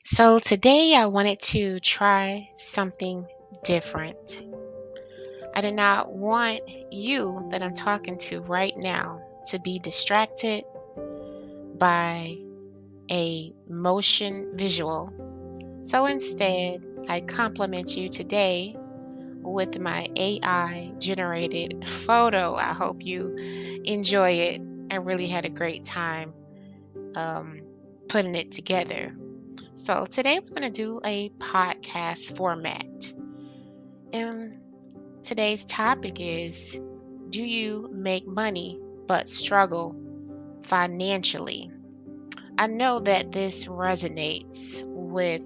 So today I wanted to try something different. I did not want you that I'm talking to right now to be distracted by a motion visual. So instead, I compliment you today with my AI generated photo. I hope you enjoy it. I really had a great time um, putting it together. So today we're going to do a podcast format. And today's topic is, do you make money but struggle financially? I know that this resonates with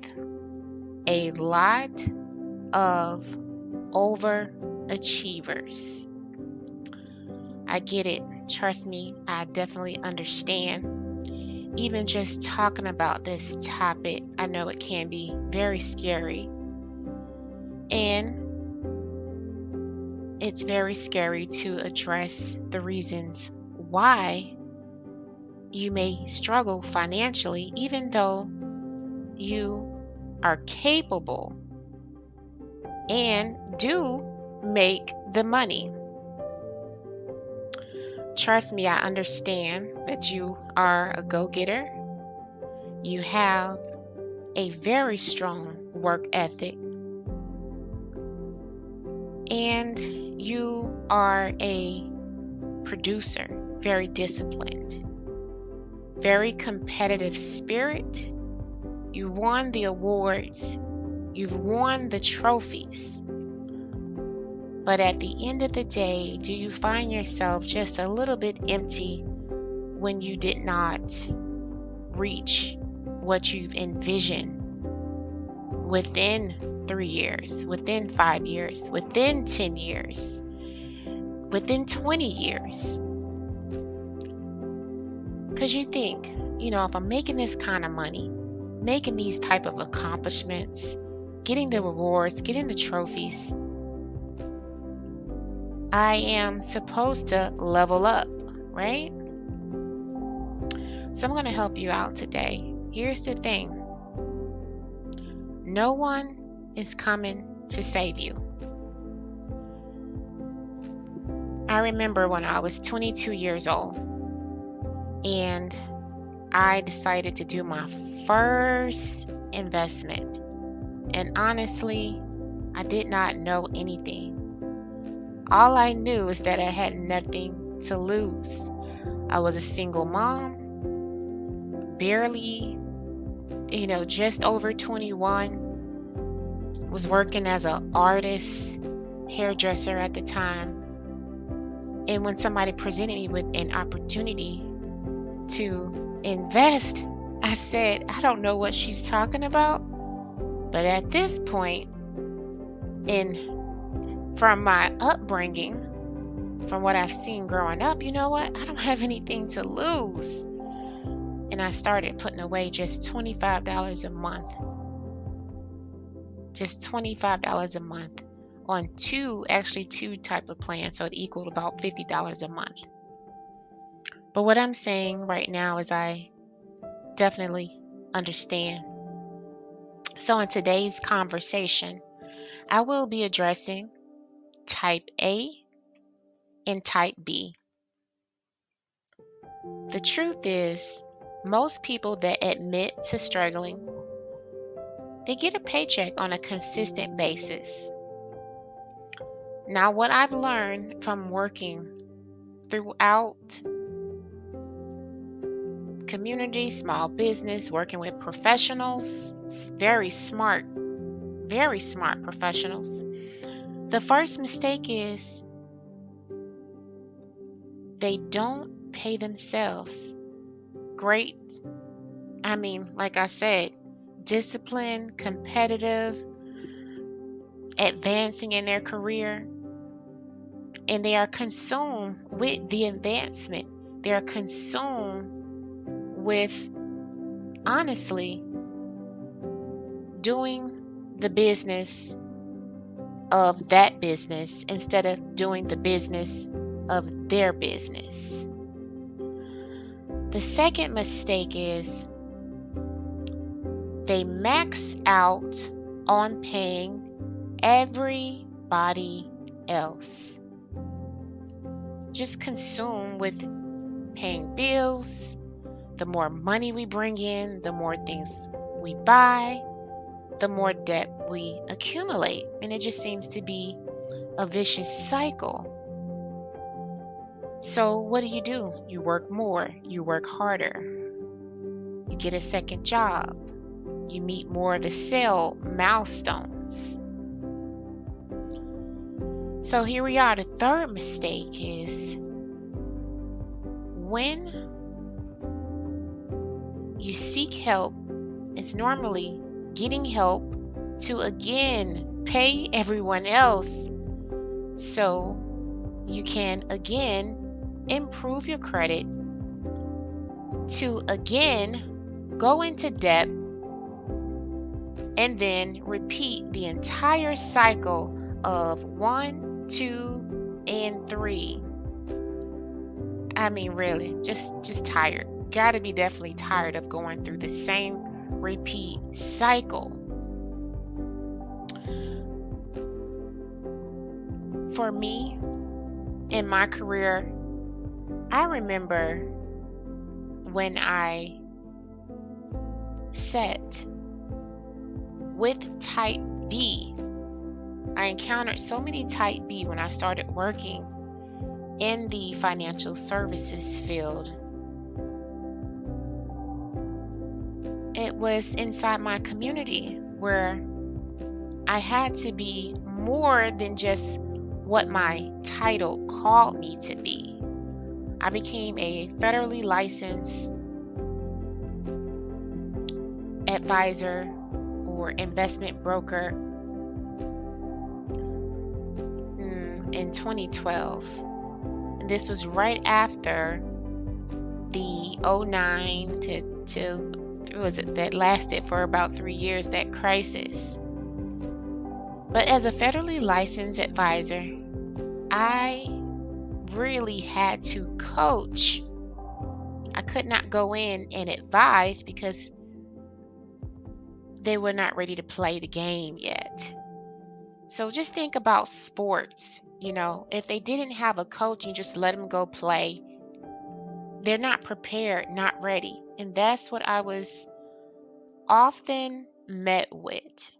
a lot of overachievers. I get it. Trust me, I definitely understand. Even just talking about this topic, I know it can be very scary. And it's very scary to address the reasons why you may struggle financially, even though you are capable and do make the money. Trust me, I understand that you are a go getter. You have a very strong work ethic, and you are a producer, very disciplined, very competitive spirit. You won the awards, you've won the trophies. But at the end of the day, do you find yourself just a little bit empty when you did not reach what you've envisioned within 3 years, within 5 years, within 10 years, within 20 years? Because you think, if I'm making this kind of money, making these type of accomplishments, getting the rewards, getting the trophies, I am supposed to level up, right? So I'm going to help you out today. Here's the thing. No one is coming to save you. I remember when I was 22 years old and I decided to do my first investment. And honestly, I did not know anything. All I knew is that I had nothing to lose. I was a single mom, barely, just over 21, was working as an artist, hairdresser at the time. And when somebody presented me with an opportunity to invest, I said, I don't know what she's talking about. But at this point, and from my upbringing, from what I've seen growing up, you know what? I don't have anything to lose. And I started putting away just $25 a month. Just $25 a month on two type of plans. So it equaled about $50 a month. But what I'm saying right now is I definitely understand. So in today's conversation, I will be addressing type A and type B. The truth is, most people that admit to struggling, they get a paycheck on a consistent basis. Now, what I've learned from working throughout community, small business, working with professionals, very smart professionals. The first mistake is they don't pay themselves. Great. Like I said, disciplined, competitive, advancing in their career, and they are consumed with the advancement. They are consumed with, honestly, doing the business of that business instead of doing the business of their business. The second mistake is They max out on paying everybody else. Just consumed with paying bills. The more money we bring in, the more things we buy, the more debt we accumulate. And it just seems to be a vicious cycle. So, what do? You work more, you work harder, you get a second job, you meet more of the sale milestones. So, here we are. The third mistake is when you seek help, it's normally getting help to again pay everyone else so you can again improve your credit, to again go into debt, and then repeat the entire cycle of 1, 2, and 3. I mean, really, just tired. Gotta be definitely tired of going through the same repeat cycle. For me, in my career, I remember when I set with type B. I encountered so many type B when I started working in the financial services field. It was inside my community where I had to be more than just what my title called me to be. I became a federally licensed advisor or investment broker in 2012. And this was right after the '09 to that lasted for about 3 years, that crisis. But as a federally licensed advisor, I really had to coach. I could not go in and advise because they were not ready to play the game yet. So just think about sports. If they didn't have a coach and just let them go play, they're not prepared, not ready. And that's what I was often met with.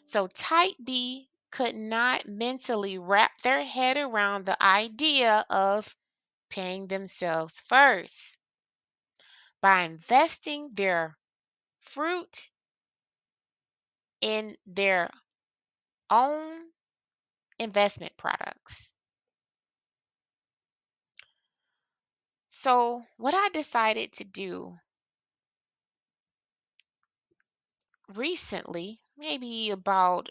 So type B could not mentally wrap their head around the idea of paying themselves first by investing their fruit in their own investment products. So, what I decided to do recently, maybe about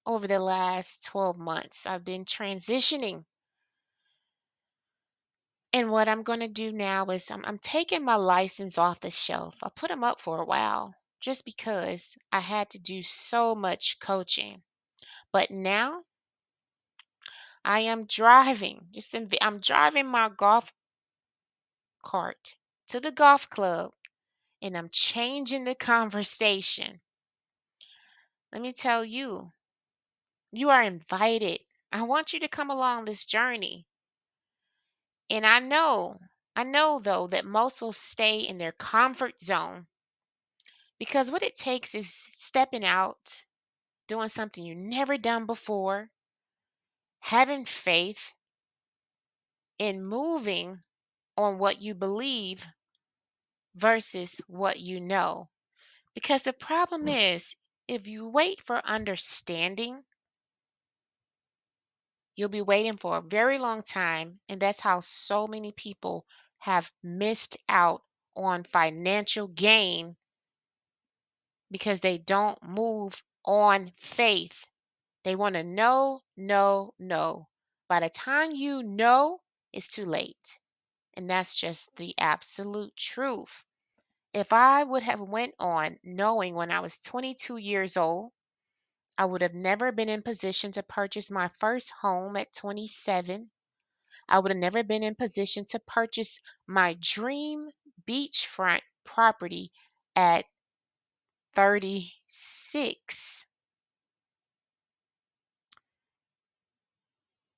over the last 12 months, I've been transitioning. And what I'm going to do now is I'm taking my license off the shelf. I put them up for a while just because I had to do so much coaching. But now I am driving, I'm driving my golf cart to the golf club and I'm changing the conversation. Let me tell you, you are invited. I want you to come along this journey. And I know though that most will stay in their comfort zone because what it takes is stepping out, doing something you've never done before, having faith in moving on what you believe versus what you know. Because the problem is, if you wait for understanding, you'll be waiting for a very long time. And that's how so many people have missed out on financial gain because they don't move on faith. They want to know, know, know. By the time you know, it's too late. And that's just the absolute truth. If I would have went on knowing when I was 22 years old, I would have never been in position to purchase my first home at 27. I would have never been in position to purchase my dream beachfront property at 36.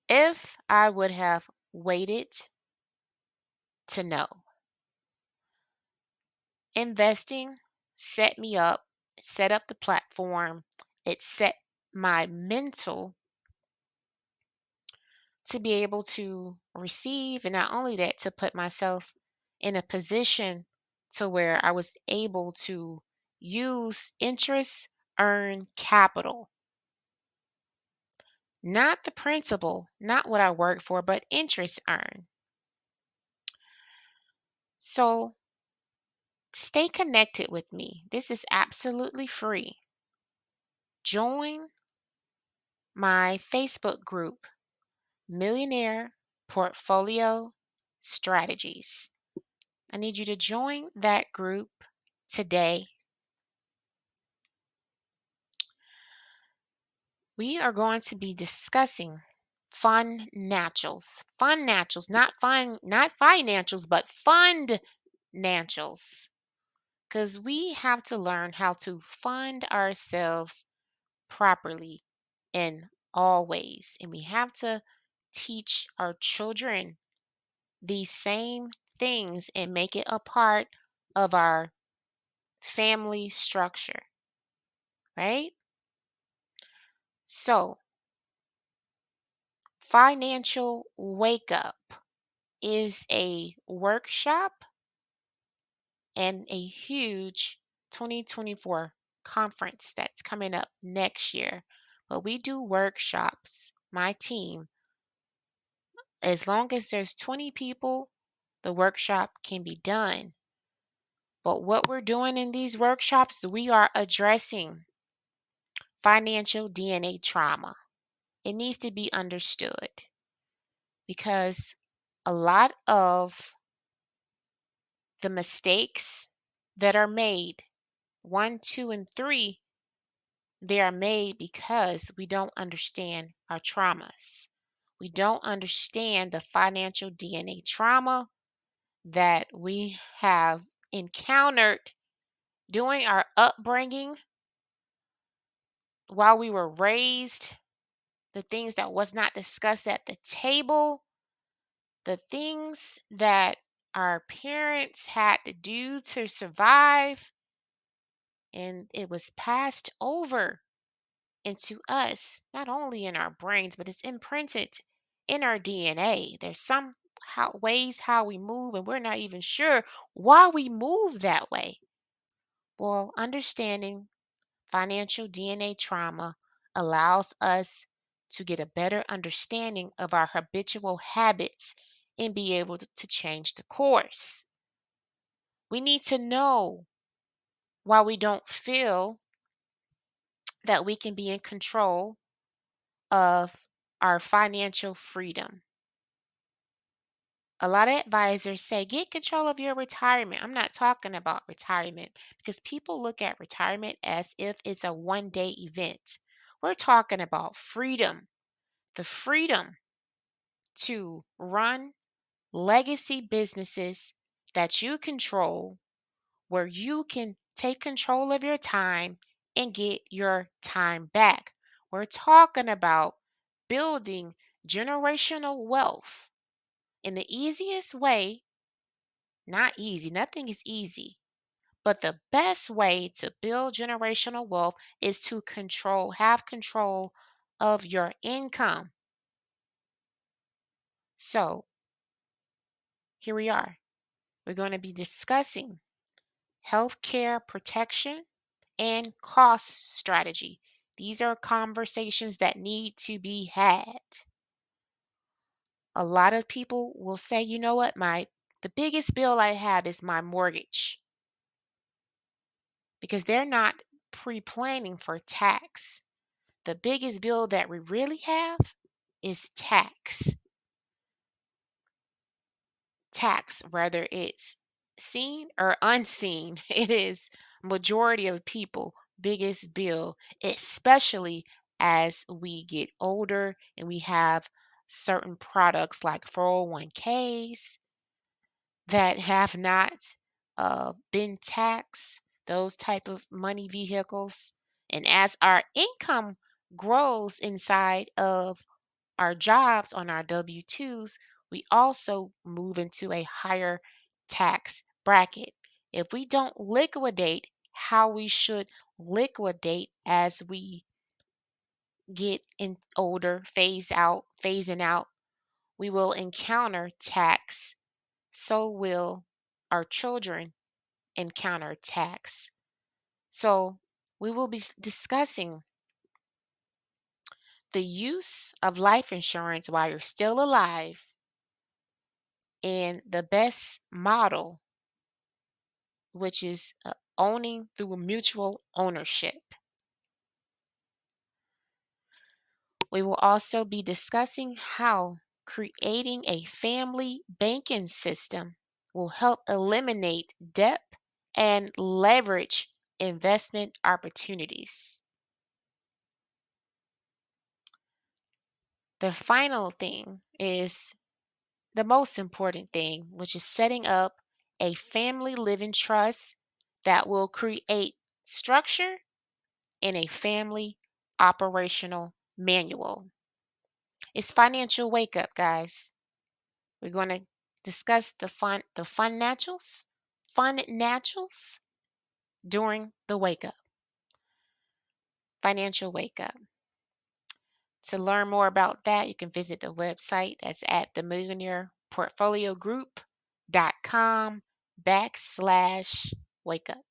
If I would have waited to know, investing set me up, set up the platform, it set my mental to be able to receive, and not only that, to put myself in a position to where I was able to use interest, earn capital, not the principal, not what I worked for, but interest earned. So stay connected with me. This is absolutely free. Join my Facebook group, Millionaire Portfolio Strategies. I need you to join that group today. We are going to be discussing fun naturals, not financials, but fund naturals. Because we have to learn how to fund ourselves properly in all ways. And we have to teach our children these same things and make it a part of our family structure, right? So, Financial Wake Up is a workshop and a huge 2024 conference that's coming up next year. But we do workshops, my team, as long as there's 20 people, the workshop can be done. But what we're doing in these workshops, we are addressing financial DNA trauma. It needs to be understood because a lot of the mistakes that are made, one, two, and three, they are made because we don't understand our traumas. We don't understand the financial DNA trauma that we have encountered during our upbringing while we were raised, the things that was not discussed at the table, the things that our parents had to do to survive, and it was passed over into us, not only in our brains, but it's imprinted in our DNA. There's some ways how we move, and we're not even sure why we move that way. Well, understanding financial DNA trauma allows us to get a better understanding of our habitual habits and be able to change the course. We need to know why we don't feel that we can be in control of our financial freedom. A lot of advisors say get control of your retirement. I'm not talking about retirement because people look at retirement as if it's a one-day event. We're talking about freedom, the freedom to run legacy businesses that you control, where you can take control of your time and get your time back. We're talking about building generational wealth. And the easiest way, not easy, nothing is easy, but the best way to build generational wealth is to have control of your income. So here we are. We're going to be discussing healthcare protection and cost strategy. These are conversations that need to be had. A lot of people will say, you know what, the biggest bill I have is my mortgage because they're not pre-planning for tax. The biggest bill that we really have is tax. Tax, whether it's seen or unseen, it is majority of people biggest bill, especially as we get older and we have certain products like 401ks that have not been taxed. those type of money vehicles. And as our income grows inside of our jobs on our W-2s, we also move into a higher tax bracket. If we don't liquidate how we should liquidate as we get in older, phasing out, we will encounter tax. So will our children encounter tax. So we will be discussing the use of life insurance while you're still alive and the best model, which is owning through mutual ownership. We will also be discussing how creating a family banking system will help eliminate debt and leverage investment opportunities. The final thing is the most important thing, which is setting up a family living trust that will create structure in a family operational manual. It's financial wake up, guys. We're going to discuss fun naturals during the wake up, financial wake up. To learn more about that, you can visit the website that's at themillionaireportfoliogroup.com/wake up.